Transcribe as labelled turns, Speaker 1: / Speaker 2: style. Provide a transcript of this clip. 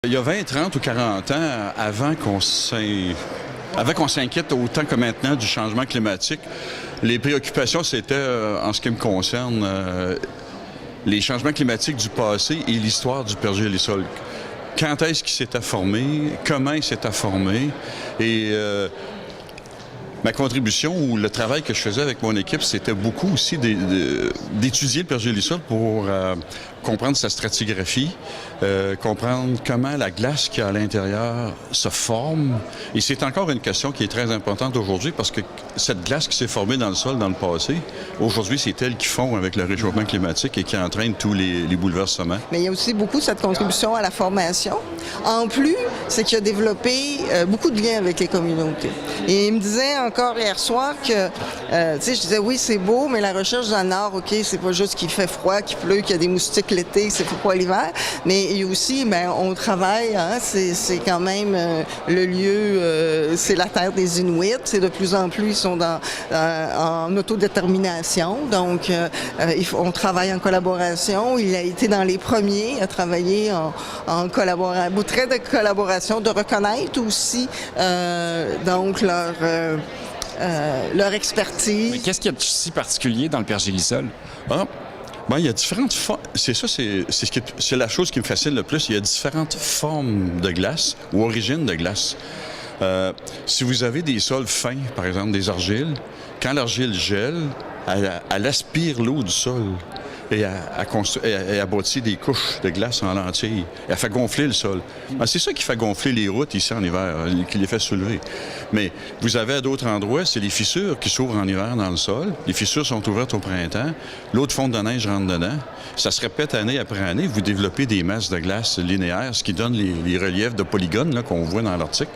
Speaker 1: Il y a 20, 30 ou 40 ans, avant qu'on s'inquiète autant que maintenant du changement climatique, les préoccupations, c'était, en ce qui me concerne, les changements climatiques du passé et l'histoire du pergélisol. Quand est-ce qu'il s'était formé? Comment il s'était formé? Et ma contribution ou le travail que je faisais avec mon équipe, c'était beaucoup aussi d'étudier le pergélisol pour comprendre sa stratigraphie, comprendre comment la glace qu'il y a à l'intérieur se forme. Et c'est encore une question qui est très importante aujourd'hui parce que cette glace qui s'est formée dans le sol dans le passé, aujourd'hui, c'est elle qui fond avec le réchauffement climatique et qui entraîne tous les bouleversements.
Speaker 2: Mais il y a aussi beaucoup cette contribution à la formation. En plus, c'est qu'il a développé beaucoup de liens avec les communautés. Et il me disait encore hier soir que, je disais, oui, c'est beau, mais la recherche dans le Nord, OK, c'est pas juste qu'il fait froid, qu'il pleut, qu'il y a des moustiques l'été, c'est froid l'hiver, mais il y a aussi, on travaille, hein, c'est quand même le lieu, c'est la terre des Inuits, c'est de plus en plus, ils sont en autodétermination, donc on travaille en collaboration. Il a été dans les premiers à travailler en collaboration, trait de collaboration, de reconnaître aussi donc leur expertise.
Speaker 3: Mais qu'est-ce qu'il y a de si particulier dans le pergélisol?
Speaker 1: Il y a différentes formes. C'est la chose qui me fascine le plus. Il y a différentes formes de glace ou origines de glace. Si vous avez des sols fins, par exemple des argiles, quand l'argile gèle, elle aspire l'eau du sol et elle bâtit des couches de glace en lentilles. Elle fait gonfler le sol. C'est ça qui fait gonfler les routes ici en hiver, qui les fait soulever. Mais vous avez à d'autres endroits, c'est les fissures qui s'ouvrent en hiver dans le sol. Les fissures sont ouvertes au printemps. L'eau de fonte de neige rentre dedans. Ça se répète année après année. Vous développez des masses de glace linéaires, ce qui donne les reliefs de polygones qu'on voit dans l'Arctique.